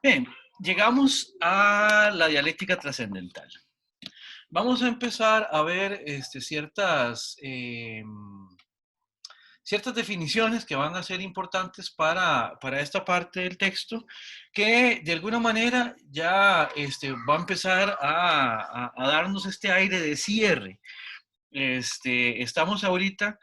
Bien, llegamos a la dialéctica trascendental. Vamos a empezar a ver ciertas definiciones que van a ser importantes para esta parte del texto, que de alguna manera ya va a empezar a darnos este aire de cierre. Estamos ahorita,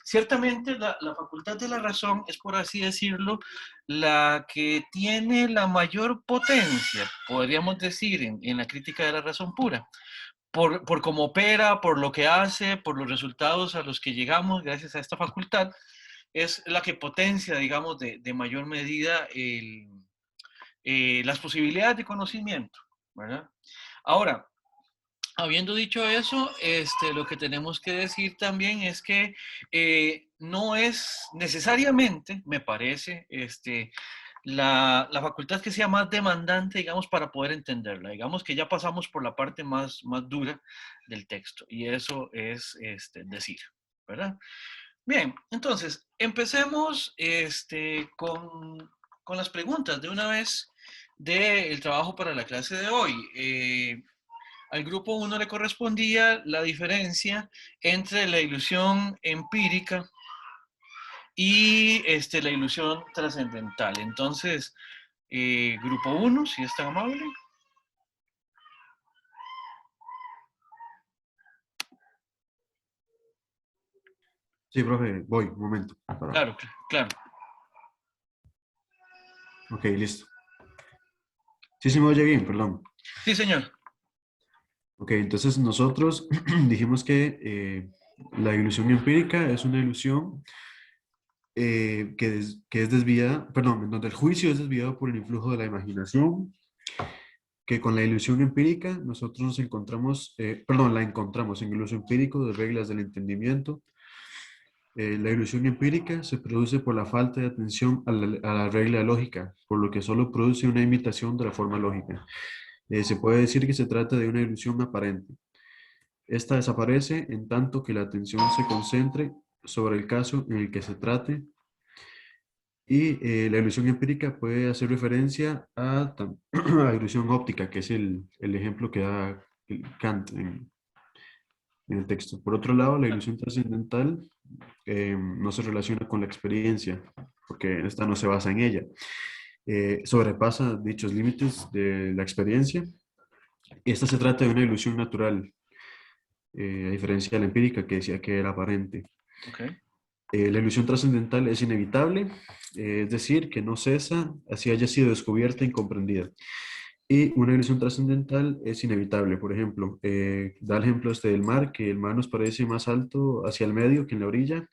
ciertamente la facultad de la razón es, por así decirlo, la que tiene la mayor potencia, podríamos decir, en la crítica de la razón pura, por cómo opera, por lo que hace, por los resultados a los que llegamos gracias a esta facultad, es la que potencia, digamos, de mayor medida las posibilidades de conocimiento, ¿verdad? Ahora, habiendo dicho eso, lo que tenemos que decir también es que no es necesariamente, me parece, la facultad que sea más demandante, digamos, para poder entenderla. Digamos que ya pasamos por la parte más dura del texto, y eso es decir, ¿verdad? Bien, entonces, empecemos con las preguntas de una vez del trabajo para la clase de hoy. Al grupo 1 le correspondía la diferencia entre la ilusión empírica y la ilusión trascendental. Entonces, grupo 1, si es tan amable. Sí, profe, voy, un momento. Claro, claro. Ok, listo. Sí, se me oye bien, perdón. Sí, señor. Ok, entonces nosotros dijimos que la ilusión empírica es una ilusión que es desviada, perdón, en donde el juicio es desviado por el influjo de la imaginación, que con la ilusión empírica nosotros nos encontramos, perdón, la encontramos en el uso empírico de reglas del entendimiento. La ilusión empírica se produce por la falta de atención a la regla lógica, por lo que solo produce una imitación de la forma lógica. Se puede decir que se trata de una ilusión aparente. Esta desaparece en tanto que la atención se concentre sobre el caso en el que se trate y la ilusión empírica puede hacer referencia a la ilusión óptica, que es el ejemplo que da Kant en el texto. Por otro lado, la ilusión trascendental no se relaciona con la experiencia, porque esta no se basa en ella. Sobrepasa dichos límites de la experiencia. Esta se trata de una ilusión natural, a diferencia de la empírica que decía que era aparente. Okay. La ilusión trascendental es inevitable, es decir, que no cesa, así haya sido descubierta y comprendida. Y una ilusión trascendental es inevitable. Por ejemplo, da el ejemplo del mar, que el mar nos parece más alto hacia el medio que en la orilla,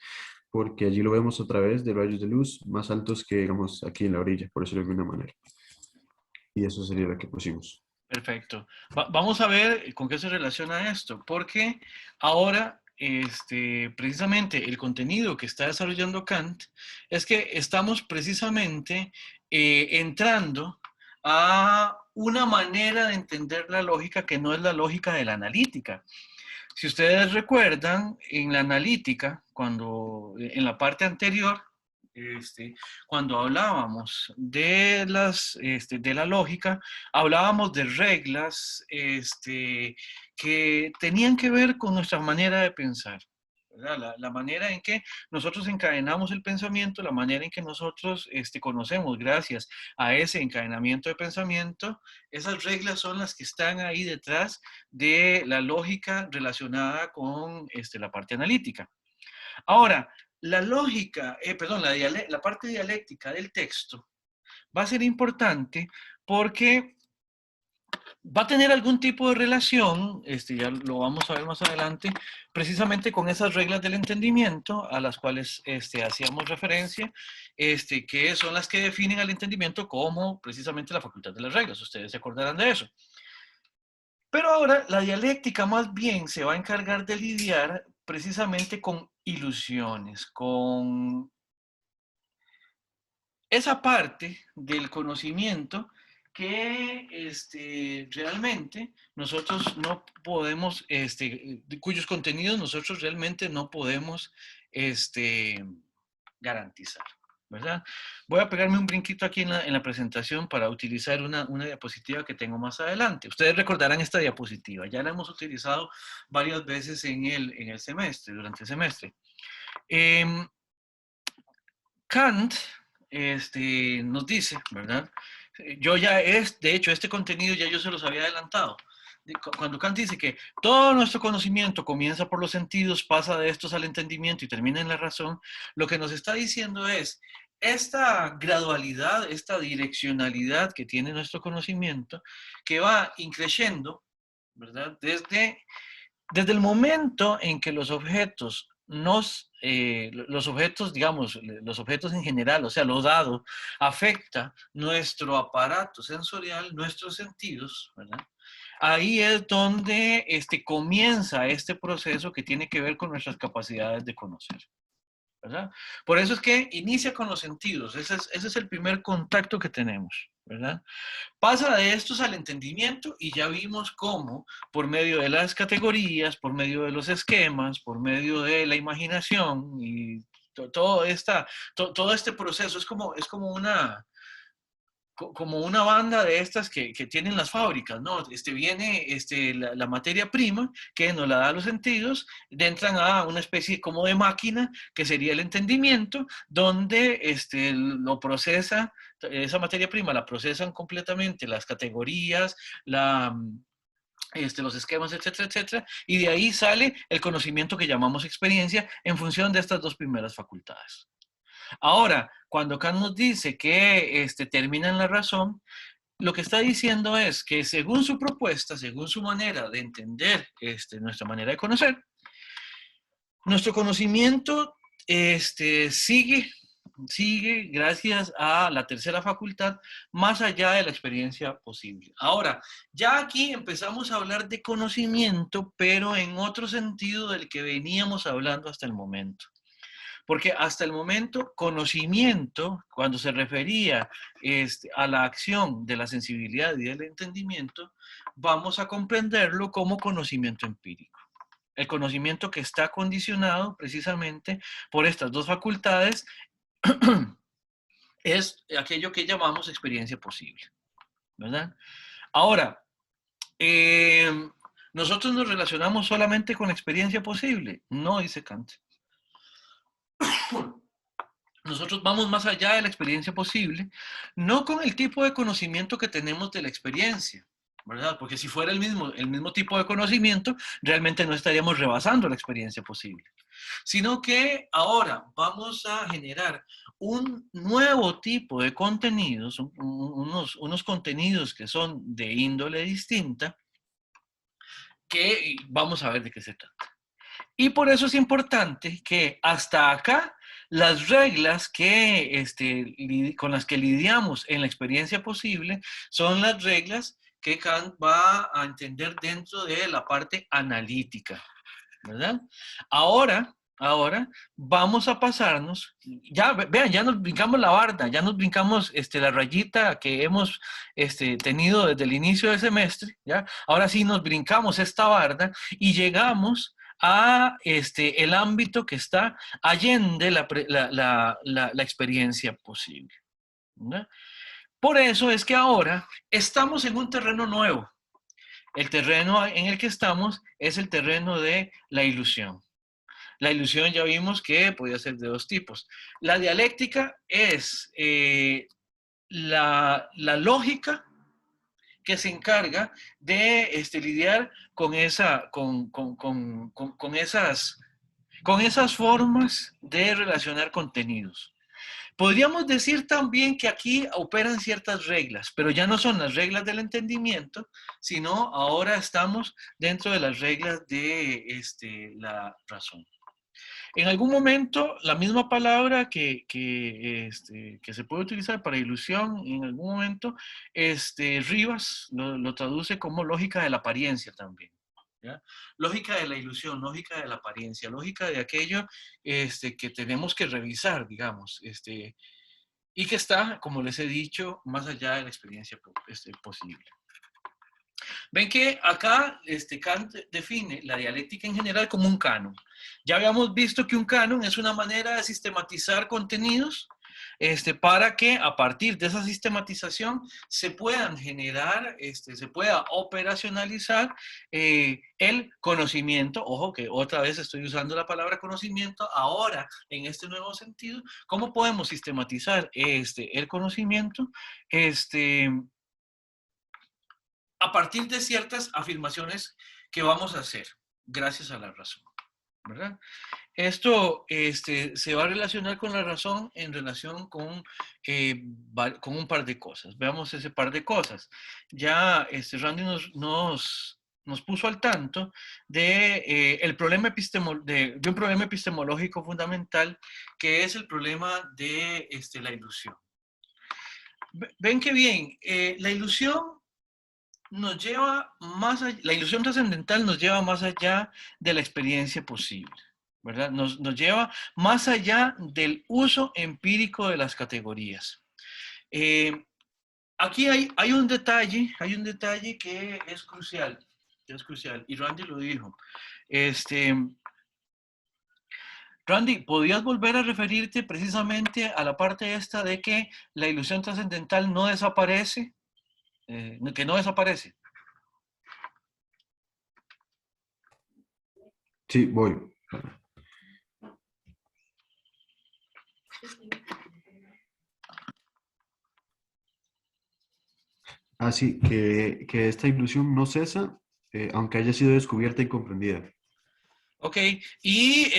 porque allí lo vemos a través de rayos de luz más altos que, digamos, aquí en la orilla, por decirlo de alguna manera. Y eso sería lo que pusimos. Perfecto. Vamos a ver con qué se relaciona esto, porque ahora, precisamente el contenido que está desarrollando Kant es que estamos precisamente entrando a una manera de entender la lógica que no es la lógica de la analítica. Si ustedes recuerdan, en la analítica, en la parte anterior, cuando hablábamos de la lógica, hablábamos de reglas que tenían que ver con nuestra manera de pensar. La manera en que nosotros encadenamos el pensamiento, la manera en que nosotros conocemos, gracias a ese encadenamiento de pensamiento, esas reglas son las que están ahí detrás de la lógica relacionada con la parte analítica. Ahora, la lógica, perdón, la parte dialéctica del texto va a ser importante porque va a tener algún tipo de relación, ya lo vamos a ver más adelante, precisamente con esas reglas del entendimiento a las cuales hacíamos referencia, que son las que definen al entendimiento como precisamente la facultad de las reglas. Ustedes se acordarán de eso. Pero ahora la dialéctica más bien se va a encargar de lidiar precisamente con ilusiones, con esa parte del conocimiento que realmente nosotros no podemos, cuyos contenidos nosotros realmente no podemos garantizar, ¿verdad? Voy a pegarme un brinquito aquí en la presentación para utilizar una diapositiva que tengo más adelante. Ustedes recordarán esta diapositiva, ya la hemos utilizado varias veces en el semestre, durante el semestre. Kant nos dice, ¿verdad? Yo ya de hecho, este contenido ya yo se los había adelantado. Cuando Kant dice que todo nuestro conocimiento comienza por los sentidos, pasa de estos al entendimiento y termina en la razón, lo que nos está diciendo es esta gradualidad, esta direccionalidad que tiene nuestro conocimiento, que va increciendo, ¿verdad? Desde el momento en que los objetos los objetos, digamos, los objetos en general, o sea, lo dado, afecta nuestro aparato sensorial, nuestros sentidos, ¿verdad? Ahí es donde comienza este proceso que tiene que ver con nuestras capacidades de conocer, ¿verdad? Por eso es que inicia con los sentidos, ese es el primer contacto que tenemos, ¿verdad? Pasa de estos al entendimiento y ya vimos cómo, por medio de las categorías, por medio de los esquemas, por medio de la imaginación y todo este proceso es como una banda de estas que tienen las fábricas, ¿no? Viene la materia prima que nos la da los sentidos, entran a una especie como de máquina que sería el entendimiento, donde lo procesa, esa materia prima la procesan completamente las categorías, los esquemas, etcétera, etcétera, y de ahí sale el conocimiento que llamamos experiencia en función de estas dos primeras facultades. Ahora, cuando Kant nos dice que termina en la razón, lo que está diciendo es que según su propuesta, según su manera de entender nuestra manera de conocer, nuestro conocimiento sigue gracias a la tercera facultad más allá de la experiencia posible. Ahora, ya aquí empezamos a hablar de conocimiento, pero en otro sentido del que veníamos hablando hasta el momento. Porque hasta el momento, conocimiento, cuando se refería a la acción de la sensibilidad y del entendimiento, vamos a comprenderlo como conocimiento empírico. El conocimiento que está condicionado precisamente por estas dos facultades es aquello que llamamos experiencia posible, ¿verdad? Ahora, nosotros nos relacionamos solamente con experiencia posible, no dice Kant. Nosotros vamos más allá de la experiencia posible, no con el tipo de conocimiento que tenemos de la experiencia, ¿verdad? Porque si fuera el mismo tipo de conocimiento, realmente no estaríamos rebasando la experiencia posible. Sino que ahora vamos a generar un nuevo tipo de contenidos, unos contenidos que son de índole distinta, que vamos a ver de qué se trata. Y por eso es importante que hasta acá las reglas con las que lidiamos en la experiencia posible son las reglas que Kant va a entender dentro de la parte analítica, ¿verdad? Ahora vamos a pasarnos, ya vean, ya nos brincamos la barda, ya nos brincamos la rayita que hemos tenido desde el inicio del semestre, ¿ya? Ahora sí nos brincamos esta barda y llegamos a el ámbito que está allende la experiencia posible, ¿verdad? Por eso es que ahora estamos en un terreno nuevo. El terreno en el que estamos es el terreno de la ilusión. La ilusión ya vimos que podía ser de dos tipos. La dialéctica es la lógica que se encarga de lidiar con esas formas de relacionar contenidos. Podríamos decir también que aquí operan ciertas reglas, pero ya no son las reglas del entendimiento, sino ahora estamos dentro de las reglas de la razón. En algún momento, la misma palabra que se puede utilizar para ilusión, en algún momento, Rivas lo traduce como lógica de la apariencia también. ¿Ya? Lógica de la ilusión, lógica de la apariencia, lógica de aquello que tenemos que revisar, digamos, y que está, como les he dicho, más allá de la experiencia posible. Ven que acá Kant define la dialéctica en general como un canon. Ya habíamos visto que un canon es una manera de sistematizar contenidos para que a partir de esa sistematización se puedan generar, se pueda operacionalizar el conocimiento. Ojo que otra vez estoy usando la palabra conocimiento ahora en este nuevo sentido. ¿Cómo podemos sistematizar el conocimiento? A partir de ciertas afirmaciones que vamos a hacer, gracias a la razón, ¿verdad? Esto se va a relacionar con la razón en relación con un par de cosas. Veamos ese par de cosas. Ya Randy nos puso al tanto de, el problema de un problema epistemológico fundamental, que es el problema de la ilusión. Ven que bien, la ilusión nos lleva más allá, la ilusión trascendental nos lleva más allá de la experiencia posible, ¿verdad? Nos lleva más allá del uso empírico de las categorías. Aquí hay un detalle que es crucial, y Randy lo dijo. Randy, ¿podrías volver a referirte precisamente a la parte esta de que la ilusión trascendental no desaparece? Que no desaparece. Sí, voy. Así que esta ilusión no cesa, aunque haya sido descubierta y comprendida. Ok, y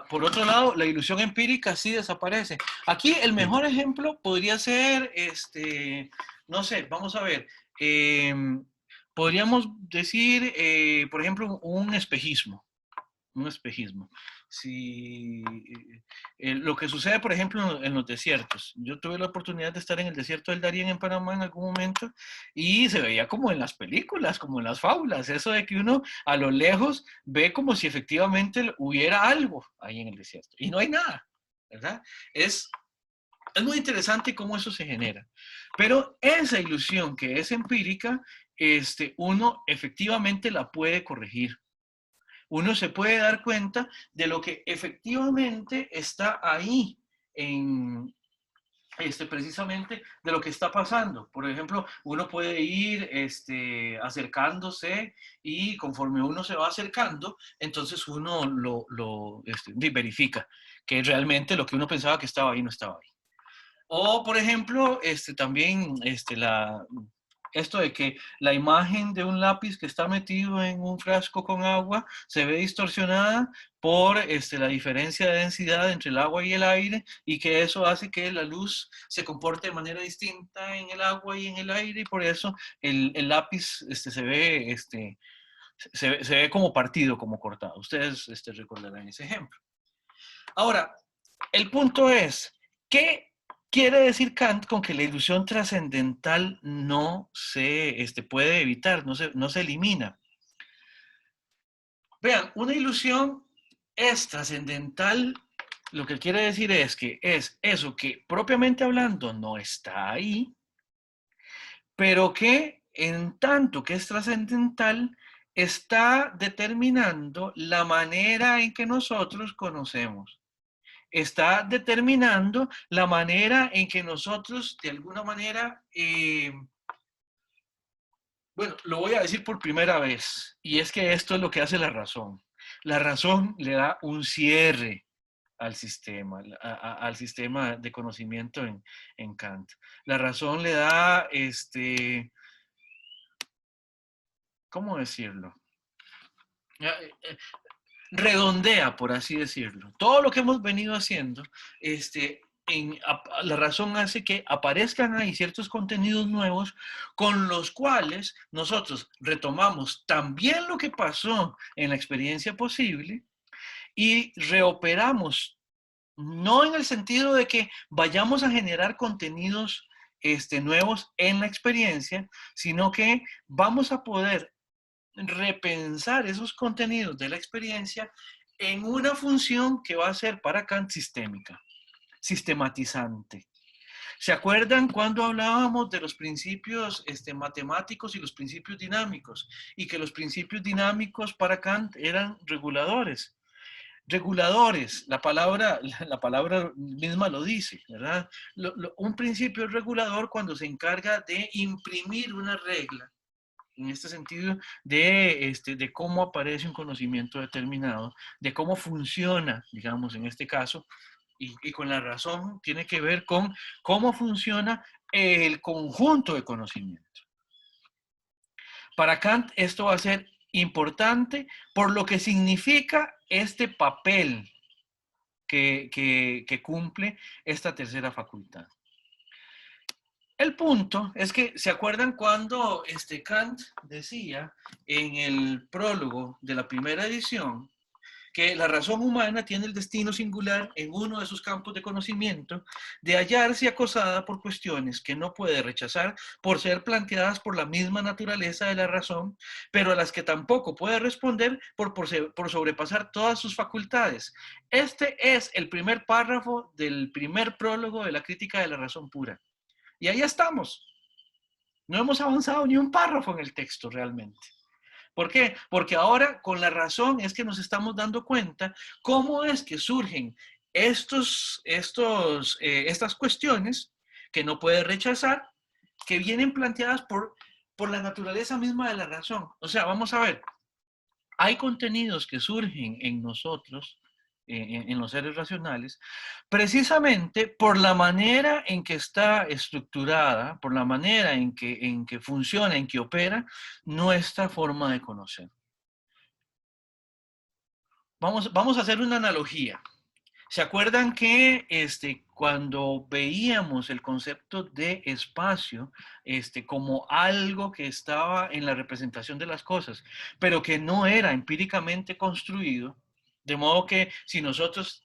por otro lado, la ilusión empírica sí desaparece. Aquí el Sí. mejor ejemplo podría ser, no sé, vamos a ver, podríamos decir, por ejemplo, un espejismo. Un espejismo. Si, lo que sucede, por ejemplo, en los desiertos. Yo tuve la oportunidad de estar en el desierto del Darién en Panamá en algún momento y se veía como en las películas, como en las fábulas, eso de que uno a lo lejos ve como si efectivamente hubiera algo ahí en el desierto y no hay nada, ¿verdad? Es muy interesante cómo eso se genera. Pero esa ilusión que es empírica, uno efectivamente la puede corregir. Uno se puede dar cuenta de lo que efectivamente está ahí en, precisamente de lo que está pasando. Por ejemplo, uno puede ir acercándose y conforme uno se va acercando, entonces uno lo verifica que realmente lo que uno pensaba que estaba ahí no estaba ahí. O, por ejemplo, también esto de que la imagen de un lápiz que está metido en un frasco con agua se ve distorsionada por la diferencia de densidad entre el agua y el aire, y que eso hace que la luz se comporte de manera distinta en el agua y en el aire, y por eso el lápiz se ve como partido, como cortado. Ustedes recordarán ese ejemplo. Ahora, el punto es, ¿qué quiere decir Kant con que la ilusión trascendental no se puede evitar, no se elimina? Vean, una ilusión es trascendental, lo que quiere decir es que es eso que propiamente hablando no está ahí, pero que en tanto que es trascendental, está determinando la manera en que nosotros conocemos. Está determinando la manera en que nosotros, de alguna manera, bueno, lo voy a decir por primera vez, y es que esto es lo que hace la razón. La razón le da un cierre al sistema, al sistema de conocimiento en Kant. La razón le da, ¿cómo decirlo? Redondea, por así decirlo. Todo lo que hemos venido haciendo, la razón hace que aparezcan ahí ciertos contenidos nuevos con los cuales nosotros retomamos también lo que pasó en la experiencia posible y reoperamos, no en el sentido de que vayamos a generar contenidos nuevos en la experiencia, sino que vamos a poder repensar esos contenidos de la experiencia en una función que va a ser para Kant sistémica, sistematizante. ¿Se acuerdan cuando hablábamos de los principios matemáticos y los principios dinámicos? Y que los principios dinámicos para Kant eran reguladores. Reguladores, la palabra misma lo dice, ¿verdad? Un principio regulador cuando se encarga de imprimir una regla, en este sentido, de cómo aparece un conocimiento determinado, de cómo funciona, digamos, en este caso, y con la razón tiene que ver con cómo funciona el conjunto de conocimiento. Para Kant esto va a ser importante por lo que significa este papel que cumple esta tercera facultad. El punto es que, ¿se acuerdan cuando Kant decía en el prólogo de la primera edición que la razón humana tiene el destino singular en uno de sus campos de conocimiento de hallarse acosada por cuestiones que no puede rechazar por ser planteadas por la misma naturaleza de la razón, pero a las que tampoco puede responder por sobrepasar todas sus facultades? Este es el primer párrafo del primer prólogo de la crítica de la razón pura. Y ahí estamos. No hemos avanzado ni un párrafo en el texto realmente. ¿Por qué? Porque ahora con la razón es que nos estamos dando cuenta cómo es que surgen estas cuestiones que no puede rechazar, que vienen planteadas por la naturaleza misma de la razón. O sea, vamos a ver, hay contenidos que surgen en nosotros, en los seres racionales, precisamente por la manera en que está estructurada, por la manera en que funciona, en que opera nuestra forma de conocer. Vamos a hacer una analogía. ¿Se acuerdan que cuando veíamos el concepto de espacio como algo que estaba en la representación de las cosas, pero que no era empíricamente construido, de modo que si nosotros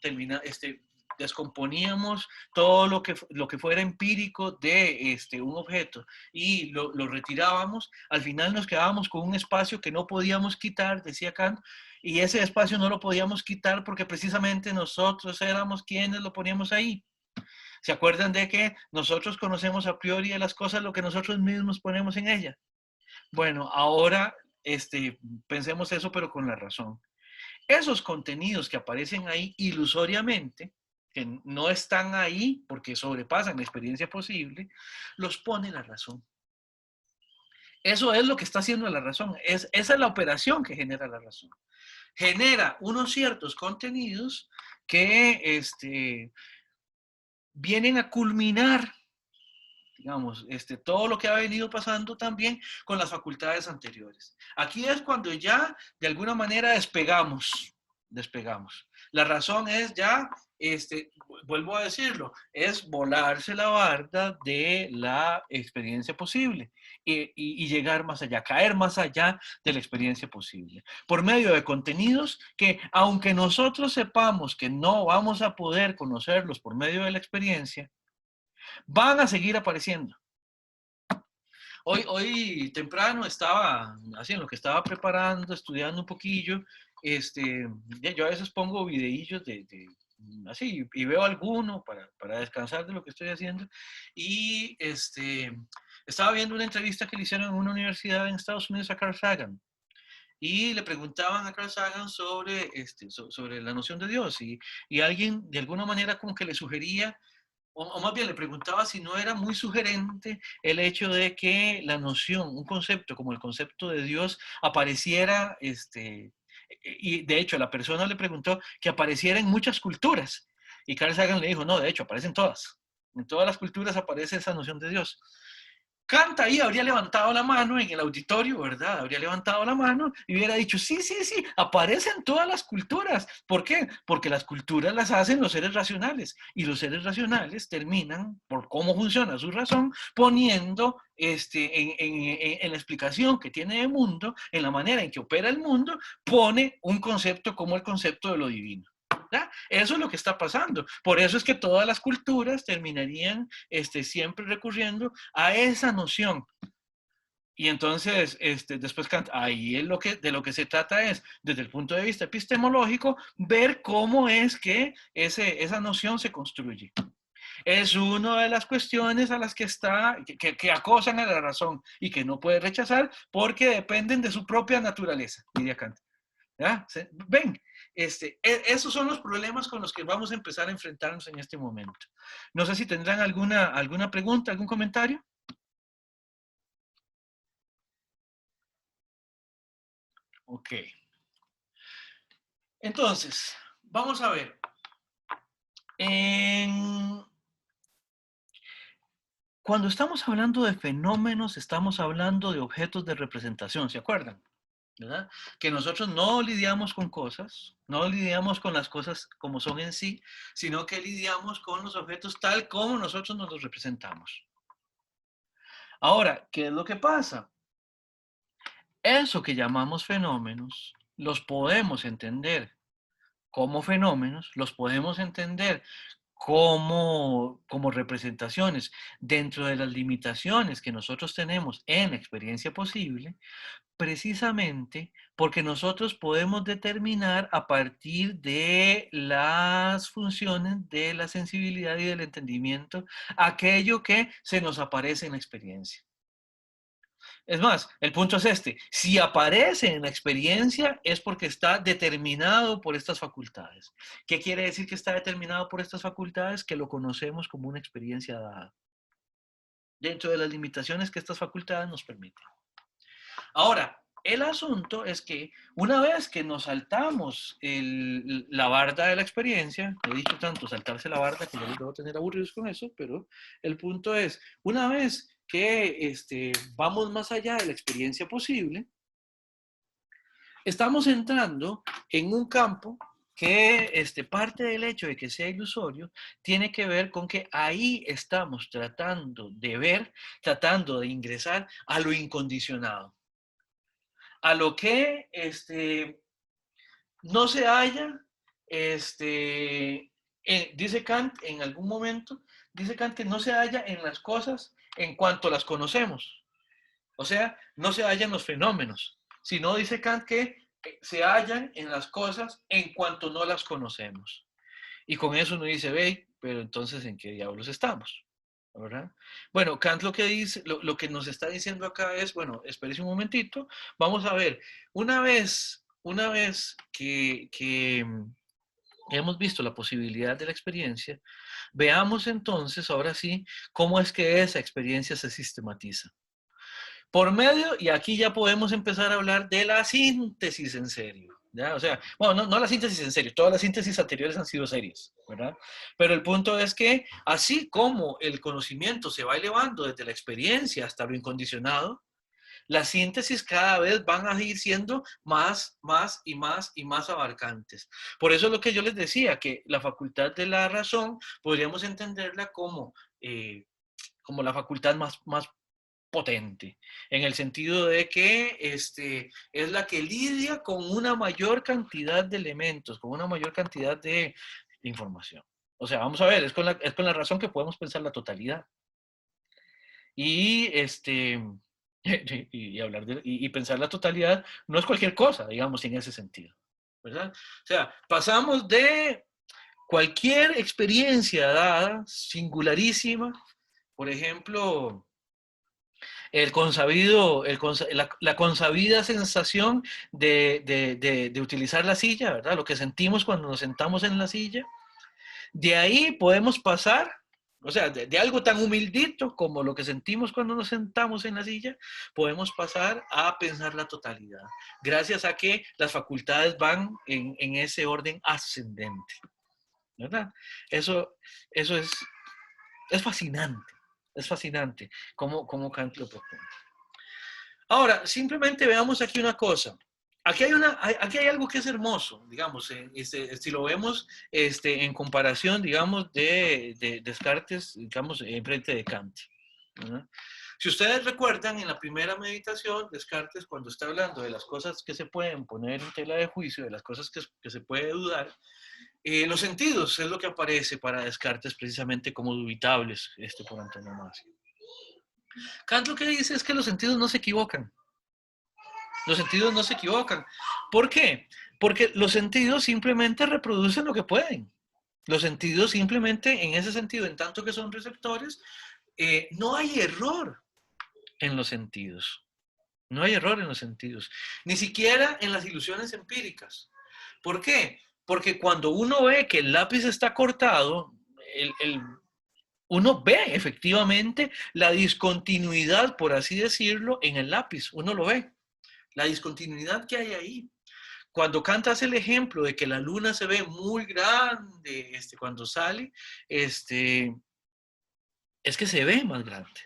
descomponíamos todo lo que fuera empírico de un objeto y lo retirábamos, al final nos quedábamos con un espacio que no podíamos quitar, decía Kant, y ese espacio no lo podíamos quitar porque precisamente nosotros éramos quienes lo poníamos ahí. ¿Se acuerdan de que nosotros conocemos a priori de las cosas lo que nosotros mismos ponemos en ellas? Bueno, ahora pensemos eso, pero con la razón. Esos contenidos que aparecen ahí ilusoriamente, que no están ahí porque sobrepasan la experiencia posible, los pone la razón. Eso es lo que está haciendo la razón. Esa es la operación que genera la razón. Genera unos ciertos contenidos que vienen a culminar, digamos, todo lo que ha venido pasando también con las facultades anteriores. Aquí es cuando ya de alguna manera despegamos. La razón es ya, vuelvo a decirlo, es volarse la barda de la experiencia posible y llegar más allá, caer más allá de la experiencia posible, por medio de contenidos que, aunque nosotros sepamos que no vamos a poder conocerlos por medio de la experiencia, van a seguir apareciendo. Hoy temprano estaba haciendo lo que estaba preparando, estudiando un poquillo. Yo a veces pongo videillos así y veo alguno para descansar de lo que estoy haciendo. Y estaba viendo una entrevista que le hicieron en una universidad en Estados Unidos a Carl Sagan. Y le preguntaban a Carl Sagan sobre la noción de Dios. Y alguien de alguna manera como que le sugería o más bien le preguntaba si no era muy sugerente el hecho de que la noción, un concepto como el concepto de Dios apareciera, y de hecho la persona le preguntó que apareciera en muchas culturas. Y Carl Sagan le dijo, no, de hecho aparecen todas. En todas las culturas aparece esa noción de Dios. Kant ahí habría levantado la mano en el auditorio, ¿verdad? Habría levantado la mano y hubiera dicho, sí, sí, sí, aparecen todas las culturas. ¿Por qué? Porque las culturas las hacen los seres racionales y los seres racionales terminan, por cómo funciona su razón, poniendo en la explicación que tiene el mundo, en la manera en que opera el mundo, pone un concepto como el concepto de lo divino. ¿Ya? Eso es lo que está pasando. Por eso es que todas las culturas terminarían siempre recurriendo a esa noción. Y entonces, después ahí es de lo que se trata es, desde el punto de vista epistemológico, ver cómo es que esa noción se construye. Es una de las cuestiones a las que acosan a la razón y que no puede rechazar porque dependen de su propia naturaleza, diría Kant. ¿Ya? Ven, esos son los problemas con los que vamos a empezar a enfrentarnos en este momento. No sé si tendrán alguna pregunta, algún comentario. Ok. Entonces, vamos a ver. Cuando estamos hablando de fenómenos, estamos hablando de objetos de representación, ¿se acuerdan? ¿Verdad? Que nosotros no lidiamos con cosas, no lidiamos con las cosas como son en sí, sino que lidiamos con los objetos tal como nosotros nos los representamos. Ahora, ¿qué es lo que pasa? Eso que llamamos fenómenos, los podemos entender como fenómenos, los podemos entender como representaciones dentro de las limitaciones que nosotros tenemos en la experiencia posible, precisamente porque nosotros podemos determinar a partir de las funciones de la sensibilidad y del entendimiento aquello que se nos aparece en la experiencia. Es más, el punto es este: si aparece en la experiencia es porque está determinado por estas facultades. ¿Qué quiere decir que está determinado por estas facultades? Que lo conocemos como una experiencia dada, dentro de las limitaciones que estas facultades nos permiten. Ahora, el asunto es que una vez que nos saltamos la barda de la experiencia, he dicho tanto saltarse la barda que ya les debo tener aburridos con eso, pero el punto es, una vez que vamos más allá de la experiencia posible, estamos entrando en un campo que parte del hecho de que sea ilusorio tiene que ver con que ahí estamos tratando de ver, tratando de ingresar a lo incondicionado, a lo que no se halla, dice Kant en algún momento, dice Kant que no se halla en las cosas en cuanto las conocemos. O sea, no se hallan los fenómenos, sino dice Kant que se hallan en las cosas en cuanto no las conocemos. Y con eso uno dice, ve, pero entonces ¿en qué diablos estamos? ¿Verdad? Bueno, Kant lo que dice, lo que nos está diciendo acá es, bueno, espérese un momentito, vamos a ver, una vez que hemos visto la posibilidad de la experiencia, veamos entonces, ahora sí, cómo es que esa experiencia se sistematiza. Por medio, y aquí ya podemos empezar a hablar de la síntesis en serio. ¿Ya? O sea, bueno, no la síntesis en serio, todas las síntesis anteriores han sido serias, ¿verdad? Pero el punto es que así como el conocimiento se va elevando desde la experiencia hasta lo incondicionado, las síntesis cada vez van a ir siendo más y más abarcantes. Por eso es lo que yo les decía, que la facultad de la razón podríamos entenderla como la facultad más potente, en el sentido de que es la que lidia con una mayor cantidad de elementos, con una mayor cantidad de información. O sea, vamos a ver, es con la razón que podemos pensar la totalidad. Y, y pensar la totalidad no es cualquier cosa, digamos, en ese sentido, ¿verdad? O sea, pasamos de cualquier experiencia dada, singularísima, por ejemplo, la consabida sensación de utilizar la silla, ¿verdad? Lo que sentimos cuando nos sentamos en la silla. De ahí podemos pasar, o sea, de algo tan humildito como lo que sentimos cuando nos sentamos en la silla, podemos pasar a pensar la totalidad, gracias a que las facultades van en ese orden ascendente, ¿verdad? Eso es fascinante. Es fascinante cómo Kant lo propone. Ahora, simplemente veamos aquí una cosa. Aquí hay algo que es hermoso, digamos, si lo vemos en comparación, digamos, de Descartes, digamos, en frente de Kant, ¿verdad? Si ustedes recuerdan, en la primera meditación, Descartes, cuando está hablando de las cosas que se pueden poner en tela de juicio, de las cosas que se puede dudar, los sentidos es lo que aparece para Descartes precisamente como dubitables por antonomasia. Kant lo que dice es que los sentidos no se equivocan. Los sentidos no se equivocan. ¿Por qué? Porque los sentidos simplemente reproducen lo que pueden. Los sentidos simplemente, en ese sentido, en tanto que son receptores, no hay error en los sentidos. No hay error en los sentidos. Ni siquiera en las ilusiones empíricas. ¿Por qué? Porque cuando uno ve que el lápiz está cortado, uno ve efectivamente la discontinuidad, por así decirlo, en el lápiz. Uno lo ve. La discontinuidad que hay ahí. Cuando Kant hace el ejemplo de que la luna se ve muy grande cuando sale, es que se ve más grande.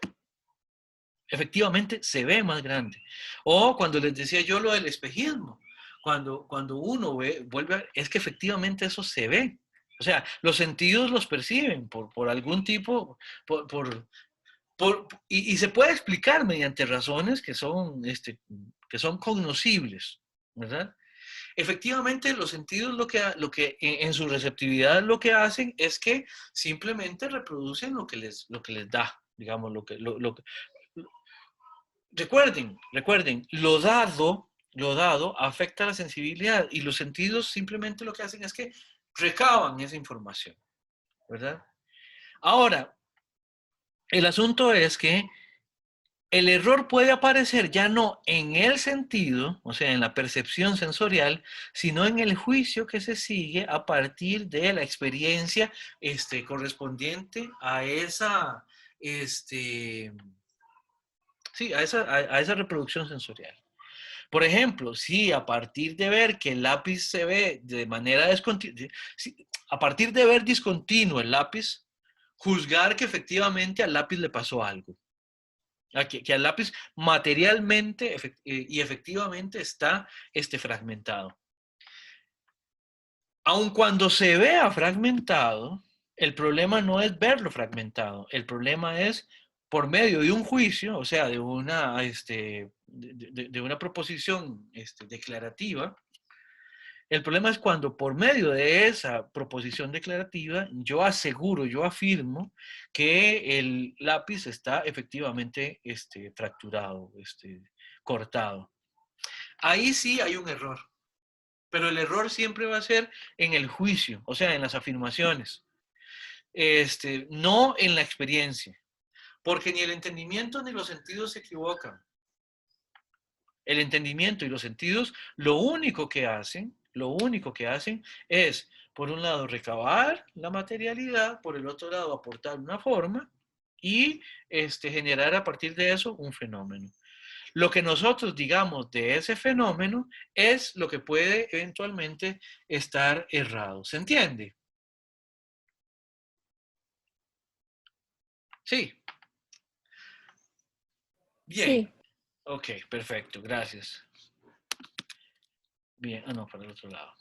Efectivamente, se ve más grande. O cuando les decía yo lo del espejismo, cuando uno vuelve a, es que efectivamente eso se ve. O sea, los sentidos los perciben por algún tipo, y se puede explicar mediante razones que son cognoscibles, ¿verdad? Efectivamente, los sentidos lo que en su receptividad lo que hacen es que simplemente reproducen lo que les da, digamos, recuerden, lo dado afecta la sensibilidad y los sentidos simplemente lo que hacen es que recaban esa información, ¿verdad? Ahora, el asunto es que el error puede aparecer ya no en el sentido, o sea, en la percepción sensorial, sino en el juicio que se sigue a partir de la experiencia correspondiente a esa, sí, a esa reproducción sensorial. Por ejemplo, si a partir de ver que el lápiz se ve de manera discontinua, a partir de ver discontinuo el lápiz, juzgar que efectivamente al lápiz le pasó algo. Que al lápiz materialmente y efectivamente está fragmentado. Aun cuando se vea fragmentado, el problema no es verlo fragmentado, el problema es por medio de un juicio, o sea, de una proposición declarativa. El problema es cuando por medio de esa proposición declarativa yo aseguro, yo afirmo que el lápiz está efectivamente fracturado, cortado. Ahí sí hay un error, pero el error siempre va a ser en el juicio, o sea, en las afirmaciones, no en la experiencia, porque ni el entendimiento ni los sentidos se equivocan. El entendimiento y los sentidos lo único que hacen es, por un lado, recabar la materialidad, por el otro lado, aportar una forma y generar a partir de eso un fenómeno. Lo que nosotros digamos de ese fenómeno es lo que puede eventualmente estar errado. ¿Se entiende? Sí. Bien. Sí, Ok, perfecto. Gracias. Bien. No, para el otro lado.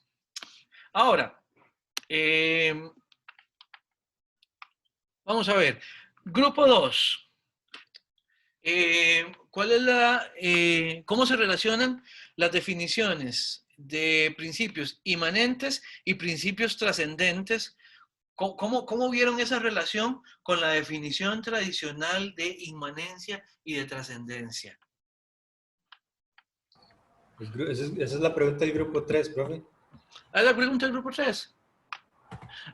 Ahora, vamos a ver. Grupo 2. ¿Cómo se relacionan las definiciones de principios inmanentes y principios trascendentes? ¿Cómo vieron esa relación con la definición tradicional de inmanencia y de trascendencia? Esa es la pregunta del grupo 3, profe. La pregunta del grupo 3.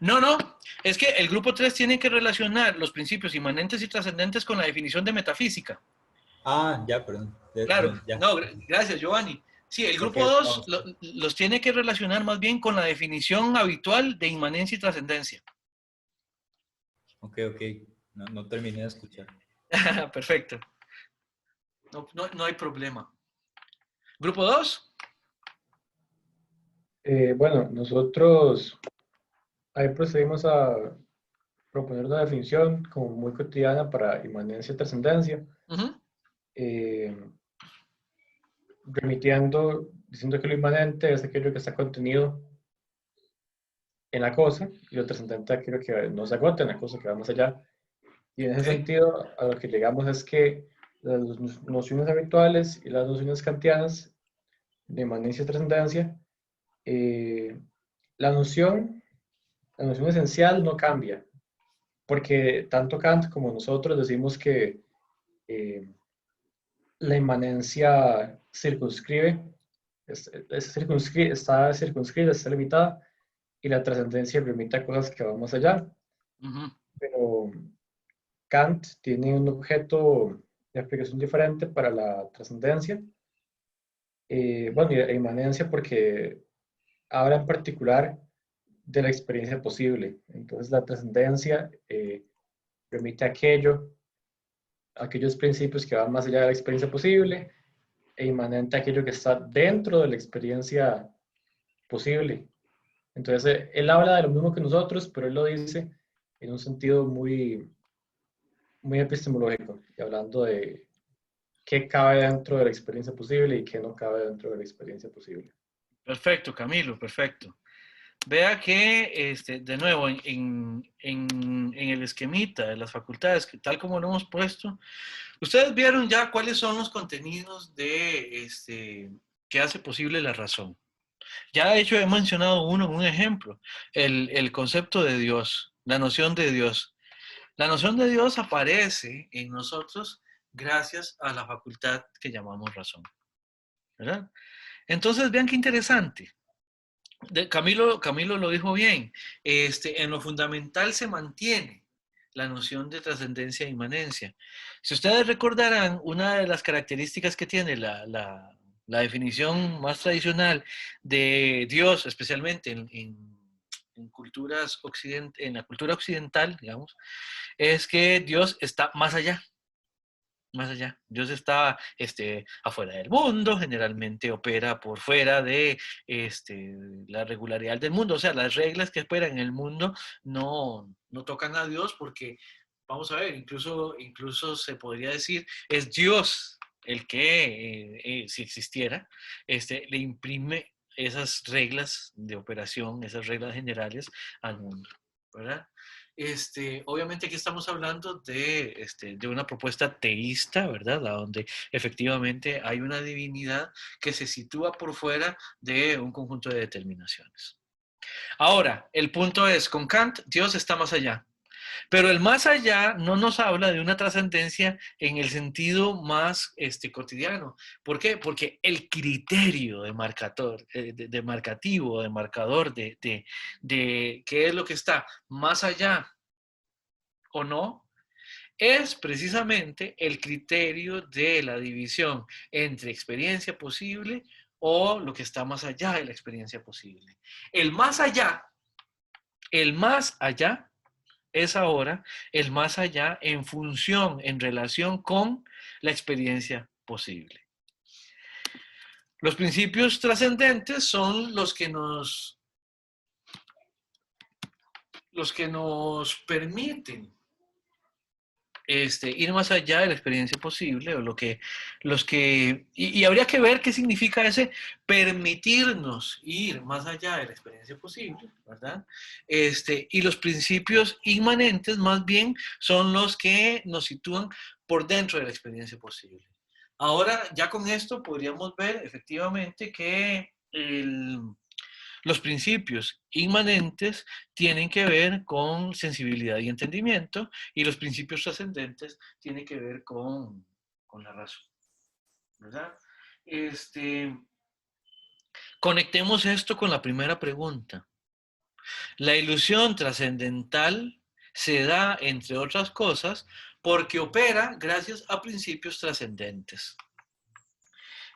No, es que el grupo 3 tiene que relacionar los principios inmanentes y trascendentes con la definición de metafísica. Ah, ya, perdón. Claro, Ya. no, gracias, Giovanni. Sí, el grupo 2 los tiene que relacionar más bien con la definición habitual de inmanencia y trascendencia. Ok. No terminé de escuchar. Perfecto. No hay problema. ¿Grupo 2? Bueno, nosotros ahí procedimos a proponer una definición como muy cotidiana para inmanencia y trascendencia, eh, diciendo que lo inmanente es aquello que está contenido en la cosa y lo trascendente es aquello que no se agota en la cosa, que va más allá. Y en ese sentido, a lo que llegamos es que las nociones habituales y las nociones kantianas de inmanencia y trascendencia, la noción esencial no cambia, porque tanto Kant como nosotros decimos que la inmanencia está circunscrita, está limitada, y la trascendencia permite a cosas que van más allá. Pero Kant tiene un objeto de aplicación diferente para la trascendencia, Bueno, y inmanencia porque habla en particular de la experiencia posible. Entonces la trascendencia permite aquellos principios que van más allá de la experiencia posible e inmanente aquello que está dentro de la experiencia posible. Entonces él habla de lo mismo que nosotros, pero él lo dice en un sentido muy epistemológico, y hablando de qué cabe dentro de la experiencia posible y qué no cabe dentro de la experiencia posible. Perfecto, Camilo, perfecto. Vea que, de nuevo, en el esquemita de las facultades, que tal como lo hemos puesto, ustedes vieron ya cuáles son los contenidos que hace posible la razón. Ya de hecho he mencionado uno en un ejemplo, el concepto de Dios, la noción de Dios. La noción de Dios aparece en nosotros gracias a la facultad que llamamos razón, ¿verdad? Entonces, vean qué interesante. Camilo lo dijo bien. En lo fundamental se mantiene la noción de trascendencia e inmanencia. Si ustedes recordarán, una de las características que tiene la definición más tradicional de Dios, especialmente en en la cultura occidental, digamos, es que Dios está más allá. Más allá. Dios está afuera del mundo, generalmente opera por fuera de la regularidad del mundo. O sea, las reglas que operan en el mundo no tocan a Dios porque, vamos a ver, incluso se podría decir, es Dios el que, si existiera, le imprime esas reglas de operación, esas reglas generales al mundo, ¿verdad? Obviamente aquí estamos hablando de una propuesta teísta, ¿verdad? A donde efectivamente hay una divinidad que se sitúa por fuera de un conjunto de determinaciones. Ahora, el punto es, con Kant, Dios está más allá. Pero el más allá no nos habla de una trascendencia en el sentido más cotidiano. ¿Por qué? Porque el criterio de marcador, de marcativo, de marcador, de qué es lo que está más allá o no, es precisamente el criterio de la división entre experiencia posible o lo que está más allá de la experiencia posible. El más allá es ahora el más allá en función, en relación con la experiencia posible. Los principios trascendentes son los que nos permiten ir más allá de la experiencia posible, o y habría que ver qué significa ese permitirnos ir más allá de la experiencia posible, ¿verdad? Y los principios inmanentes más bien son los que nos sitúan por dentro de la experiencia posible. Ahora, ya con esto podríamos ver efectivamente que los principios inmanentes tienen que ver con sensibilidad y entendimiento, y los principios trascendentes tienen que ver con la razón, ¿verdad? Conectemos esto con la primera pregunta. La ilusión trascendental se da, entre otras cosas, porque opera gracias a principios trascendentes.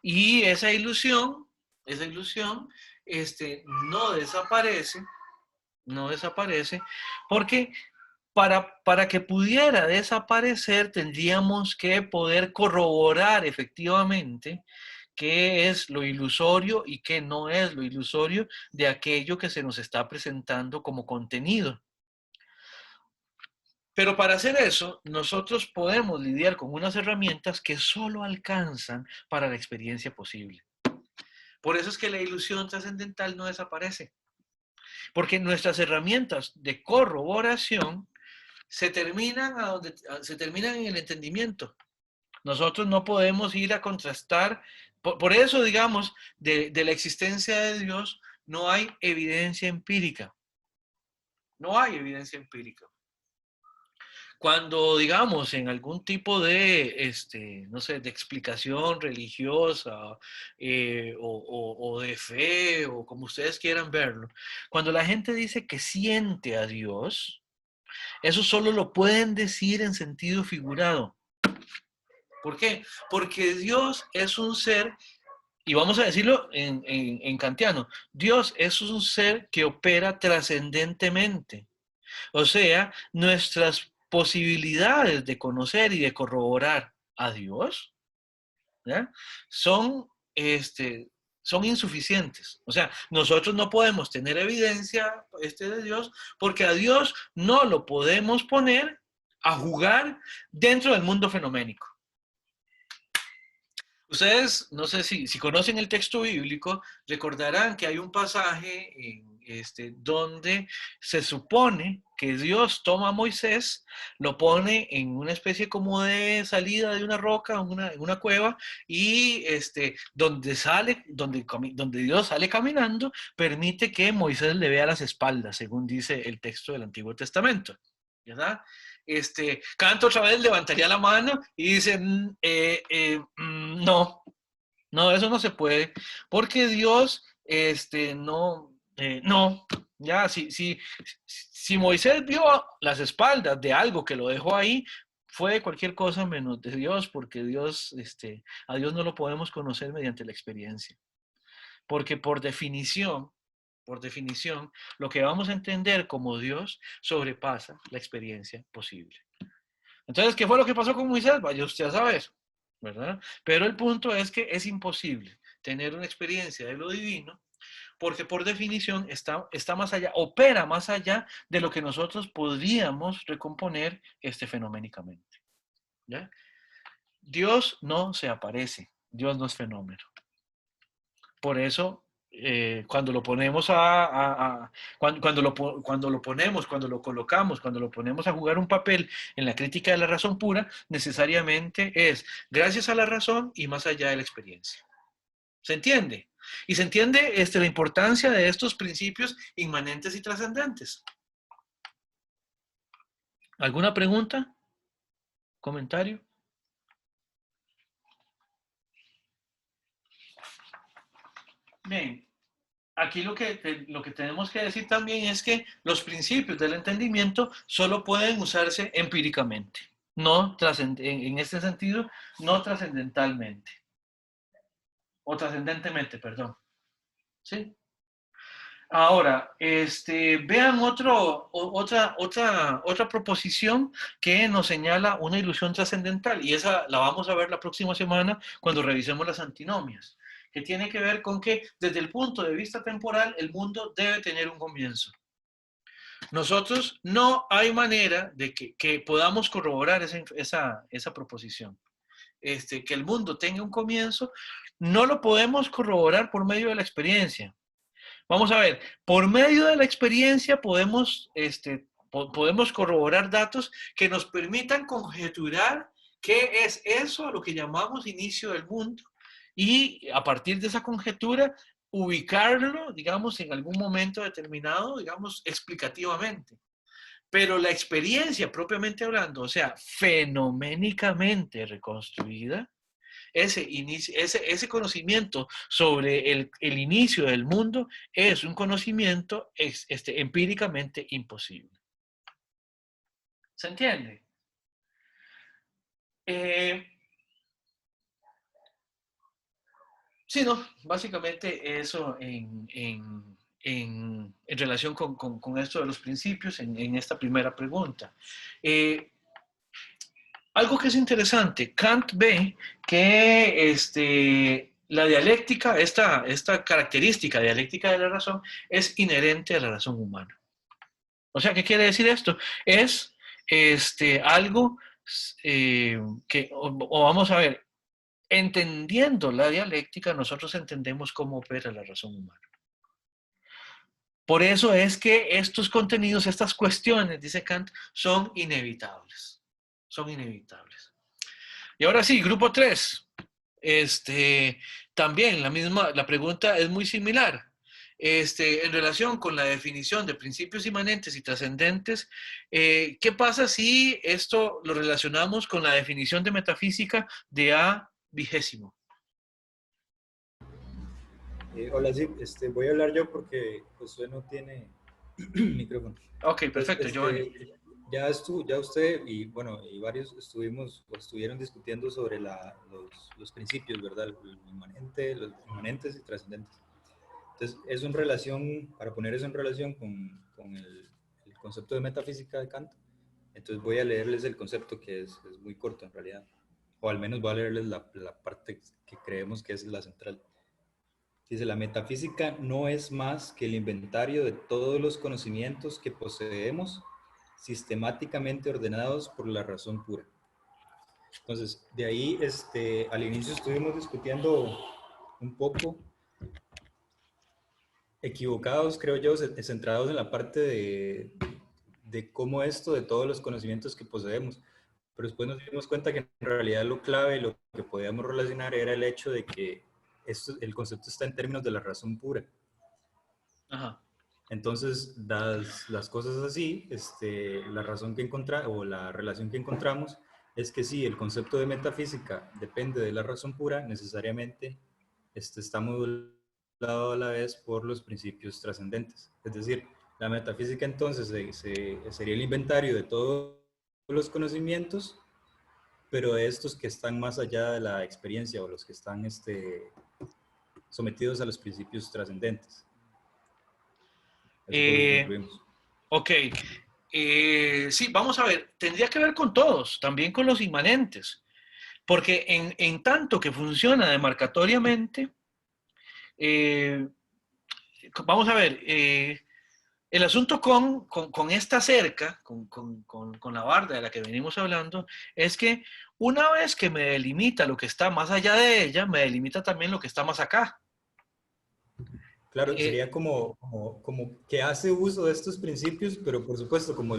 Y esa ilusión no desaparece, porque para que pudiera desaparecer tendríamos que poder corroborar efectivamente qué es lo ilusorio y qué no es lo ilusorio de aquello que se nos está presentando como contenido. Pero para hacer eso, nosotros podemos lidiar con unas herramientas que solo alcanzan para la experiencia posible. Por eso es que la ilusión trascendental no desaparece. Porque nuestras herramientas de corroboración se terminan en el entendimiento. Nosotros no podemos ir a contrastar. Por eso, digamos, de la existencia de Dios no hay evidencia empírica. No hay evidencia empírica. Cuando, digamos, en algún tipo de, no sé, de explicación religiosa o de fe, o como ustedes quieran verlo, cuando la gente dice que siente a Dios, eso solo lo pueden decir en sentido figurado. ¿Por qué? Porque Dios es un ser y vamos a decirlo en kantiano, Dios es un ser que opera trascendentemente. O sea, nuestras posibilidades de conocer y de corroborar a Dios, ¿ya? Son, son insuficientes. O sea, nosotros no podemos tener evidencia de Dios porque a Dios no lo podemos poner a jugar dentro del mundo fenoménico. Ustedes, no sé si conocen el texto bíblico, recordarán que hay un pasaje donde se supone que Dios toma a Moisés, lo pone en una especie como de salida de una roca, en una cueva, y donde Dios sale caminando, permite que Moisés le vea las espaldas, según dice el texto del Antiguo Testamento, ¿verdad? Canto otra vez levantaría la mano y dice, no, no, eso no se puede, porque Dios, no, ya, si Moisés vio las espaldas de algo que lo dejó ahí, fue cualquier cosa menos de Dios, porque Dios, a Dios no lo podemos conocer mediante la experiencia, porque por definición, lo que vamos a entender como Dios sobrepasa la experiencia posible. Entonces, ¿qué fue lo que pasó con Moisés? Vaya usted a saber, ¿verdad? Pero el punto es que es imposible tener una experiencia de lo divino porque por definición está más allá, opera más allá de lo que nosotros podríamos recomponer fenoménicamente, ¿ya? Dios no se aparece, Dios no es fenómeno. Por eso, cuando lo ponemos cuando lo ponemos, cuando lo colocamos, cuando lo ponemos a jugar un papel en la crítica de la razón pura, necesariamente es gracias a la razón y más allá de la experiencia. ¿Se entiende? Y se entiende la importancia de estos principios inmanentes y trascendentes. ¿Alguna pregunta? ¿Comentario? Bien. Aquí lo que tenemos que decir también es que los principios del entendimiento solo pueden usarse empíricamente, no en este sentido, no trascendentalmente, o trascendentemente, perdón. ¿Sí? Ahora, vean otra proposición que nos señala una ilusión trascendental, y esa la vamos a ver la próxima semana cuando revisemos las antinomias, que tiene que ver con que desde el punto de vista temporal el mundo debe tener un comienzo. Nosotros no hay manera de que podamos corroborar esa proposición. Que el mundo tenga un comienzo, no lo podemos corroborar por medio de la experiencia. Vamos a ver, por medio de la experiencia podemos corroborar datos que nos permitan conjeturar qué es eso a lo que llamamos inicio del mundo y a partir de esa conjetura ubicarlo, digamos, en algún momento determinado, digamos, explicativamente. Pero la experiencia propiamente hablando, o sea, fenoménicamente reconstruida, ese conocimiento sobre el inicio del mundo es un conocimiento empíricamente imposible. ¿Se entiende? Sí, no, básicamente eso en relación con esto de los principios en esta primera pregunta. Algo que es interesante, Kant ve que la dialéctica, esta característica dialéctica de la razón, es inherente a la razón humana. O sea, ¿qué quiere decir esto? Es algo o vamos a ver, entendiendo la dialéctica, nosotros entendemos cómo opera la razón humana. Por eso es que estos contenidos, estas cuestiones, dice Kant, son inevitables. Son inevitables. Y ahora sí, grupo 3. También la pregunta es muy similar. En relación con la definición de principios inmanentes y trascendentes, ¿qué pasa si esto lo relacionamos con la definición de metafísica de A20? Hola, sí, voy a hablar yo porque Josué no tiene micrófono. Ok, perfecto, Entonces, Giovanni. ya usted y bueno, y varios estuvieron discutiendo sobre los principios, ¿verdad? Los inmanentes y trascendentes. Entonces, eso en relación, para poner eso en relación con el concepto de metafísica de Kant, entonces voy a leerles el concepto que es muy corto en realidad, o al menos voy a leerles la parte que creemos que es la central. Dice, la metafísica no es más que el inventario de todos los conocimientos que poseemos sistemáticamente ordenados por la razón pura. Entonces, de ahí, al inicio estuvimos discutiendo un poco equivocados, creo yo, centrados en la parte de cómo esto, de todos los conocimientos que poseemos. Pero después nos dimos cuenta que en realidad lo clave, lo que podíamos relacionar era el hecho de que el concepto está en términos de la razón pura. Ajá. Entonces, dadas las cosas así, la razón que o la relación que encontramos es que si el concepto de metafísica depende de la razón pura, necesariamente está modulado a la vez por los principios trascendentes. Es decir, la metafísica entonces sería el inventario de todos los conocimientos, pero de estos que están más allá de la experiencia o los que están sometidos a los principios trascendentes. Eso fue lo que concluimos. Ok. Sí, vamos a ver, tendría que ver con todos, también con los inmanentes, porque en tanto que funciona demarcatoriamente, vamos a ver, el asunto con esta cerca, con la barda de la que venimos hablando, es que una vez que me delimita lo que está más allá de ella, me delimita también lo que está más acá. Claro, sería como que hace uso de estos principios, pero por supuesto, como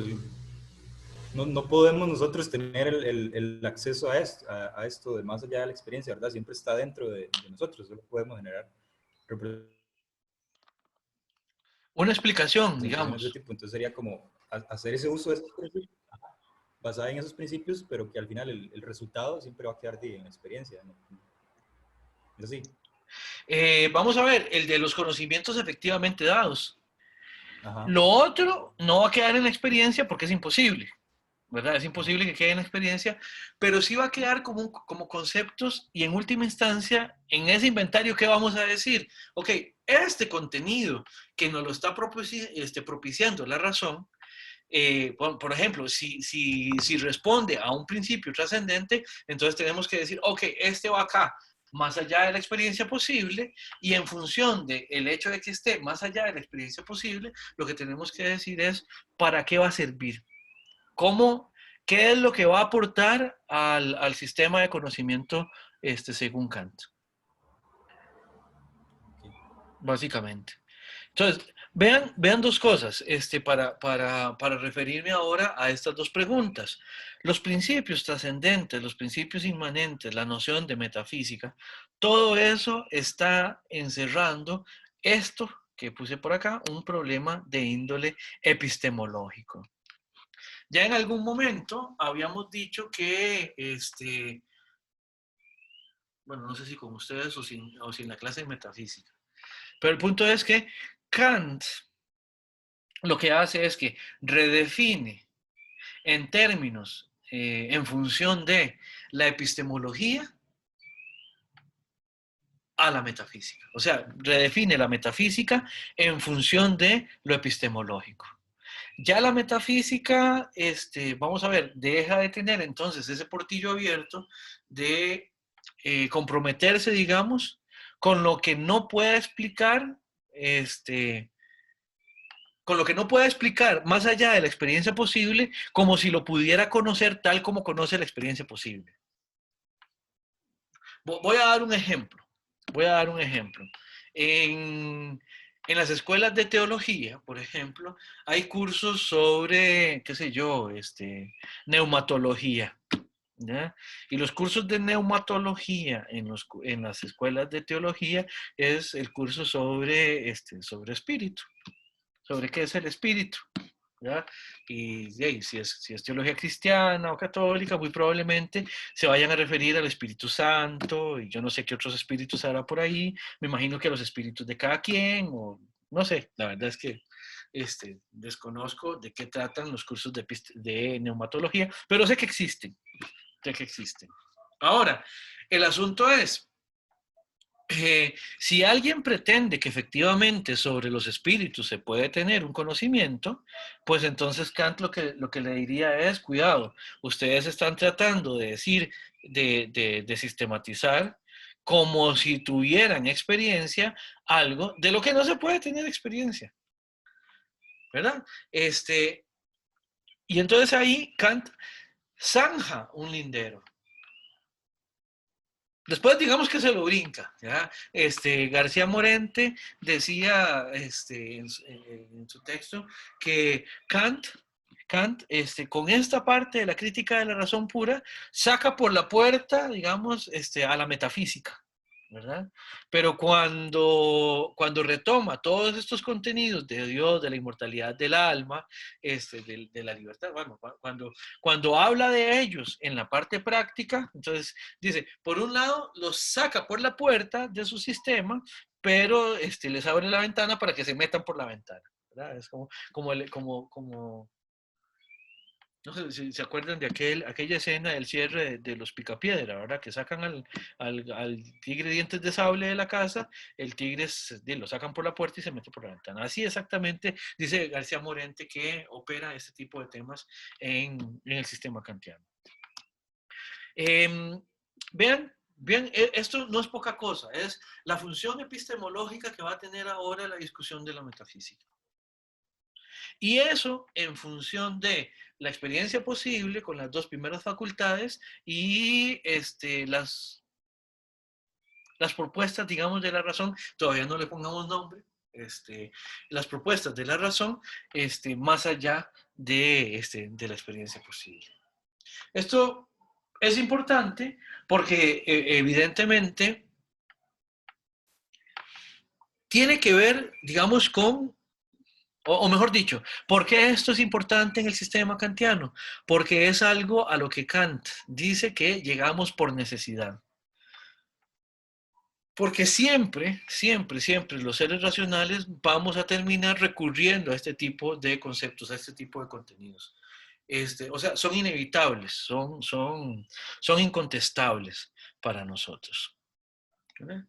no podemos nosotros tener el acceso a esto de más allá de la experiencia, ¿verdad? Siempre está dentro de nosotros, solo podemos generar una explicación, representaciones de digamos. ese tipo. Entonces sería como hacer ese uso de esos principios, basada en esos principios, pero que al final el resultado siempre va a quedar en la experiencia, ¿no? Es así. Vamos a ver, el de los conocimientos efectivamente dados. Ajá. Lo otro no va a quedar en la experiencia porque es imposible, ¿verdad? Es imposible que quede en la experiencia, pero sí va a quedar como conceptos y en última instancia, en ese inventario, ¿qué vamos a decir? Ok, este contenido que nos lo está propiciando la razón, por ejemplo, si responde a un principio trascendente, entonces tenemos que decir, ok, este va acá, más allá de la experiencia posible, y en función del hecho de que esté más allá de la experiencia posible, lo que tenemos que decir es, ¿para qué va a servir? ¿Qué es lo que va a aportar al sistema de conocimiento según Kant? Básicamente. Entonces, vean dos cosas para referirme ahora a estas dos preguntas. Los principios trascendentes, los principios inmanentes, la noción de metafísica, todo eso está encerrando esto que puse por acá, un problema de índole epistemológico. Ya en algún momento habíamos dicho que, bueno, no sé si con ustedes o si en la clase de metafísica, pero el punto es que Kant lo que hace es que redefine en términos, en función de la epistemología, a la metafísica. O sea, redefine la metafísica en función de lo epistemológico. Ya la metafísica, vamos a ver, deja de tener entonces ese portillo abierto de comprometerse, digamos, con lo que no pueda explicar, con lo que no pueda explicar más allá de la experiencia posible, como si lo pudiera conocer tal como conoce la experiencia posible. Voy a dar un ejemplo. En las escuelas de teología, por ejemplo, hay cursos sobre, qué sé yo, neumatología. ¿Ya? Y los cursos de neumatología en las escuelas de teología es el curso sobre espíritu, sobre qué es el espíritu. ¿Ya? Y si es teología cristiana o católica, muy probablemente se vayan a referir al Espíritu Santo, y yo no sé qué otros espíritus habrá por ahí, me imagino que los espíritus de cada quien, o no sé, la verdad es que desconozco de qué tratan los cursos de neumatología, pero sé que existen. Sé que existen. Ahora, el asunto es, si alguien pretende que efectivamente sobre los espíritus se puede tener un conocimiento, pues entonces Kant lo que le diría es, cuidado, ustedes están tratando de decir, de sistematizar como si tuvieran experiencia algo de lo que no se puede tener experiencia, ¿verdad? Y entonces ahí Kant zanja un lindero. Después digamos que se lo brinca, ¿ya? García Morente decía en su texto que Kant, con esta parte de la crítica de la razón pura, saca por la puerta, digamos, a la metafísica, ¿verdad? Pero cuando retoma todos estos contenidos de Dios, de la inmortalidad del alma, de la libertad, bueno, cuando habla de ellos en la parte práctica, entonces dice, por un lado, los saca por la puerta de su sistema, pero les abre la ventana para que se metan por la ventana, ¿verdad? Es como no sé si se acuerdan de aquella escena del cierre de los Picapiedra, ¿verdad? Que sacan al tigre dientes de sable de la casa, el tigre lo sacan por la puerta y se mete por la ventana. Así exactamente dice García Morente que opera este tipo de temas en el sistema kantiano. Vean, esto no es poca cosa, es la función epistemológica que va a tener ahora la discusión de la metafísica. Y eso en función de la experiencia posible con las dos primeras facultades y las propuestas, digamos, de la razón, todavía no le pongamos nombre, las propuestas de la razón, más allá de la experiencia posible. Esto es importante porque evidentemente tiene que ver, digamos, con, o mejor dicho, ¿por qué esto es importante en el sistema kantiano? Porque es algo a lo que Kant dice que llegamos por necesidad. Porque siempre los seres racionales vamos a terminar recurriendo a este tipo de conceptos, a este tipo de contenidos. O sea, son inevitables, son incontestables para nosotros. ¿Verdad?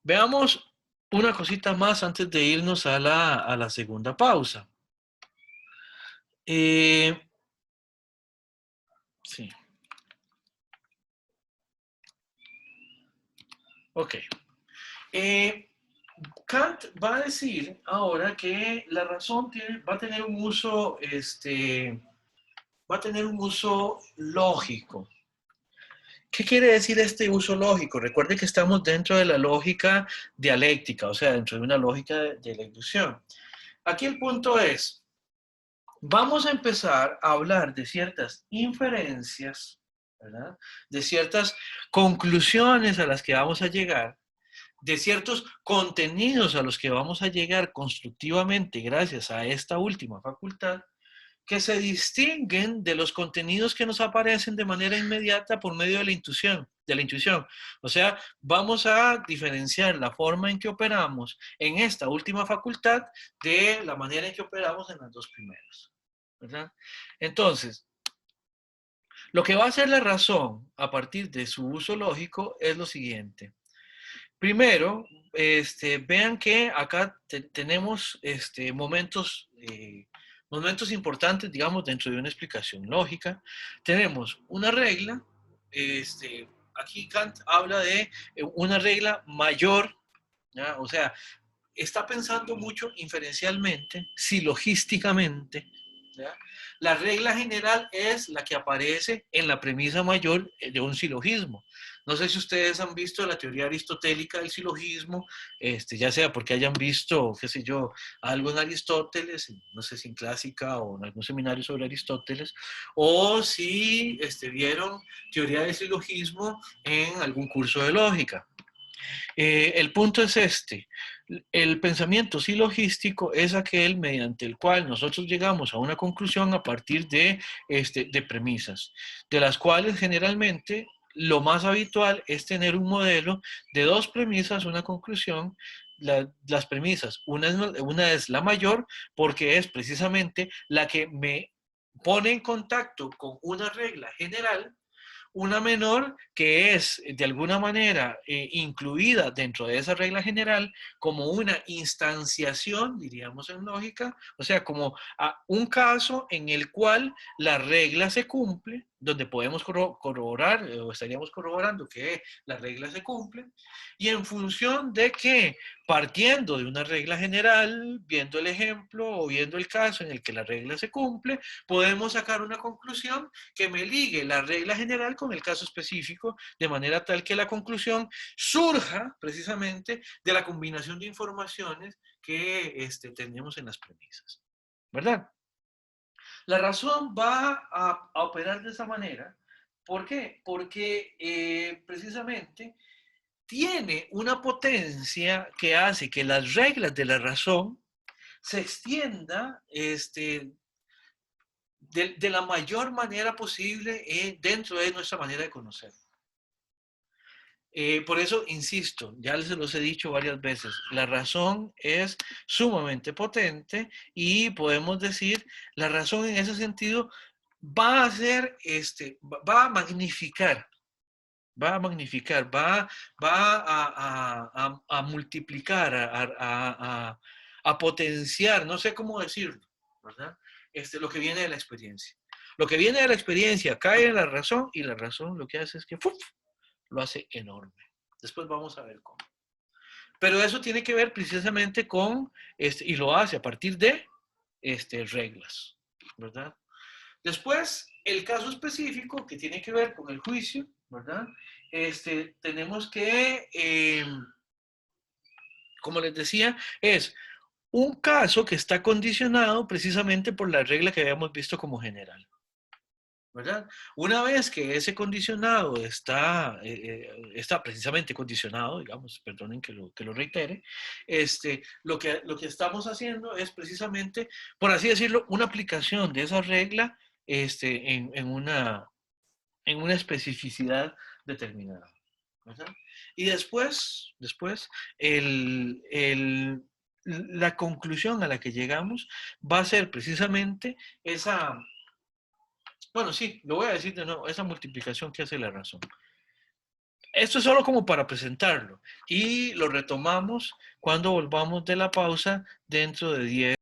Veamos una cosita más antes de irnos a la segunda pausa. Sí. Ok. Kant va a decir ahora que la razón va a tener un uso, va a tener un uso lógico. ¿Qué quiere decir este uso lógico? Recuerde que estamos dentro de la lógica dialéctica, o sea, dentro de una lógica de la inducción. Aquí el punto es, vamos a empezar a hablar de ciertas inferencias, ¿verdad? De ciertas conclusiones a las que vamos a llegar, de ciertos contenidos a los que vamos a llegar constructivamente gracias a esta última facultad, que se distinguen de los contenidos que nos aparecen de manera inmediata por medio de la intuición. O sea, vamos a diferenciar la forma en que operamos en esta última facultad de la manera en que operamos en las dos primeras, ¿verdad? Entonces, lo que va a hacer la razón a partir de su uso lógico es lo siguiente. Primero, vean que acá tenemos momentos importantes, digamos, dentro de una explicación lógica. Tenemos una regla, aquí Kant habla de una regla mayor, ¿ya? O sea, está pensando mucho inferencialmente, silogísticamente, ¿ya? La regla general es la que aparece en la premisa mayor de un silogismo. No sé si ustedes han visto la teoría aristotélica del silogismo, ya sea porque hayan visto, qué sé yo, algo en Aristóteles, no sé si en clásica o en algún seminario sobre Aristóteles, o si vieron teoría del silogismo en algún curso de lógica. El punto es este. El pensamiento silogístico es aquel mediante el cual nosotros llegamos a una conclusión a partir de premisas, de las cuales generalmente lo más habitual es tener un modelo de dos premisas, una conclusión, las premisas. Una es la mayor porque es precisamente la que me pone en contacto con una regla general, una menor que es de alguna manera incluida dentro de esa regla general como una instanciación, diríamos en lógica, o sea, como un caso en el cual la regla se cumple, donde podemos corroborar o estaríamos corroborando que la regla se cumple, y en función de que partiendo de una regla general, viendo el ejemplo o viendo el caso en el que la regla se cumple, podemos sacar una conclusión que me ligue la regla general con el caso específico, de manera tal que la conclusión surja precisamente de la combinación de informaciones que tenemos en las premisas, ¿verdad? La razón va a operar de esa manera. ¿Por qué? Porque precisamente tiene una potencia que hace que las reglas de la razón se extienda de la mayor manera posible dentro de nuestra manera de conocer. Por eso, insisto, ya se los he dicho varias veces, la razón es sumamente potente y podemos decir, la razón en ese sentido va a ser, va a magnificar, va a multiplicar, a potenciar, no sé cómo decirlo, ¿verdad? Lo que viene de la experiencia. Lo que viene de la experiencia cae en la razón y la razón lo que hace es que ¡fuf!, lo hace enorme. Después vamos a ver cómo. Pero eso tiene que ver precisamente con, y lo hace a partir de reglas, ¿verdad? Después, el caso específico que tiene que ver con el juicio, ¿verdad? Tenemos que, como les decía, es un caso que está condicionado precisamente por la regla que habíamos visto como general, ¿verdad? Una vez que ese condicionado está precisamente condicionado, digamos, perdonen que lo reitere, lo que estamos haciendo es precisamente, por así decirlo, una aplicación de esa regla en una especificidad determinada, ¿verdad? Y después la conclusión a la que llegamos va a ser precisamente esa, bueno, sí, lo voy a decir de nuevo, esa multiplicación que hace la razón. Esto es solo como para presentarlo y lo retomamos cuando volvamos de la pausa dentro de 10